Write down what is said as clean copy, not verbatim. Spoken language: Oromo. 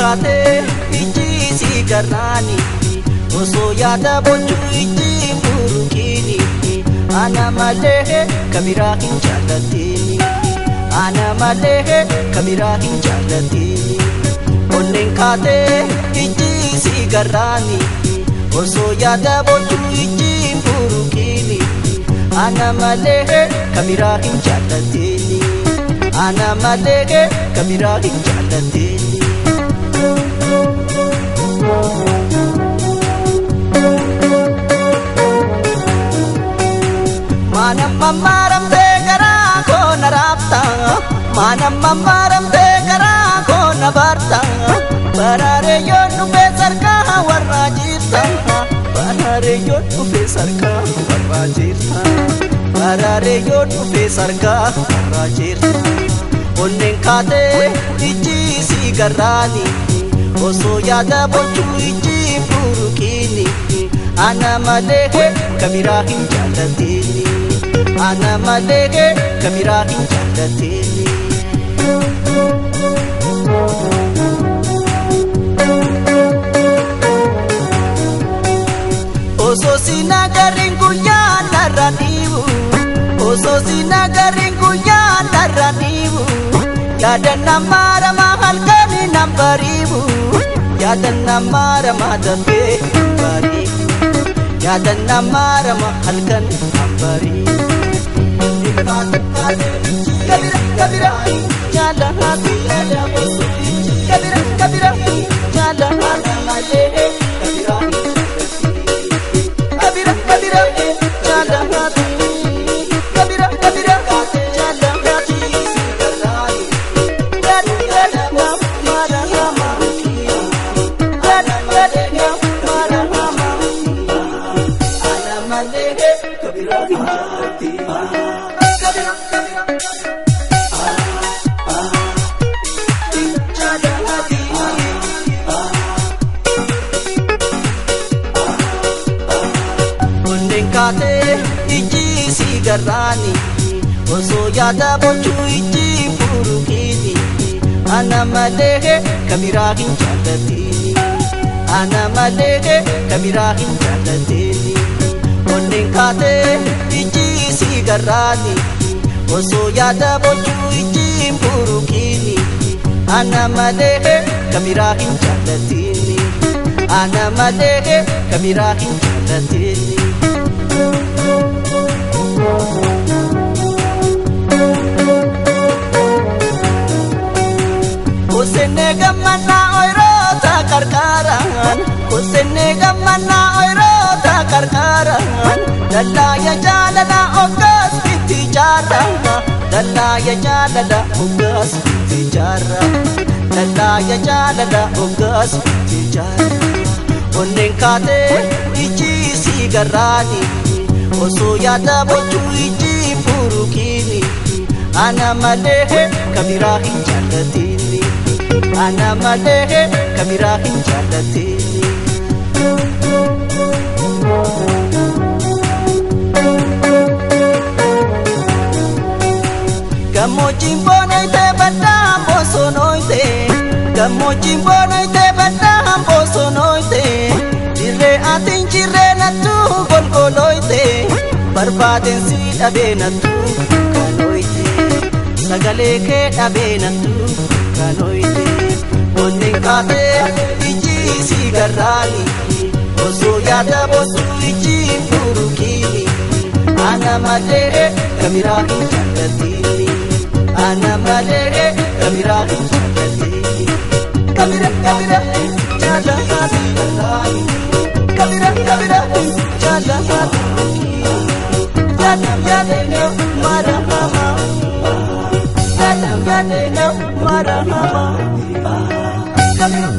kaatee ijji si garraani osoo yaada bochuu ijji burukiini ana malee kabiraa hin jaallatiin ana malee kabiraa hin jaallatiin onneen kaatee ijji si garraani osoo yaada bochuu ijji burukiini ana malee kabiraa hin jaallatiin ana malee kabiraa hin jaallatiin. Manamma maramte garaa koona raabta manamma maramte garaa koona barta baraaree yoo dhufee sarkaa warraa jirta baraaree yoo dhufee sarkaa warraa jirta baraaree yoo dhufee sarkaa warraa jirta onneen kaatee ijji si garraani osoo yaada bochuu ijji burukiini ana malee kabiraa hin jaallatiin ana malee kabiraa hin jaallatiin. Osoo si nagarin guyyaa narra dhiibu osoo si nagarin guyyaa narra dhiibu yaada namaa ramaa halkanii nan bariibu yaada namaa ramaa dafee bariibu yaada namaa ramaa halkanii nan bariibu. Kabira kabira jala hati kabira kabira jala hati malee kabira kabira jala hati kabira kabira jala hati gada gada mara hama gada gada mara hama ana malee kabira hati. Kaatee ijji si garraani osoo yaada bochuu ijji burukiini ana malee kabiraa hin jaallatiin ana malee kabiraa hin jaallatiin onneen kaatee ijji si garraani osoo yaada bochuu ijji burukiini ana malee kabiraa hin jaallatiin ana malee kabiraa hin jaallatiin. Osenne gamana oirota karkaran osenne gamana oirota karkaran dallaya jalala ogas biti jarra dallaya jalala ogas biti jarra dallaya jalala ogas biti jarra onnen kaatee ijji si garraani osoo yaada bochuu ijji burukiini ana malee kabiraa hin jaallatiin ana malee kabiraa hin jaallatiin. Gammoojjiin boonayte baddaan bosonoyte gammoojjiin boonayte baddaan bosonoyte jirree atiin jirree nattuu golgoloyte barbaaden si dhabee nattuu kanoyte sagalee kee dhabee nattuu kanoyte onneen kaatee ijji si garraani osoo yaada bochuu ijji burukiini ana malee kabiraa hin jaallatiin ana malee kabiraa hin jaallatiin. Kabira kabira jala hati kabira kabira jala hati jala jala no mara hama jala jala no mara hama kabira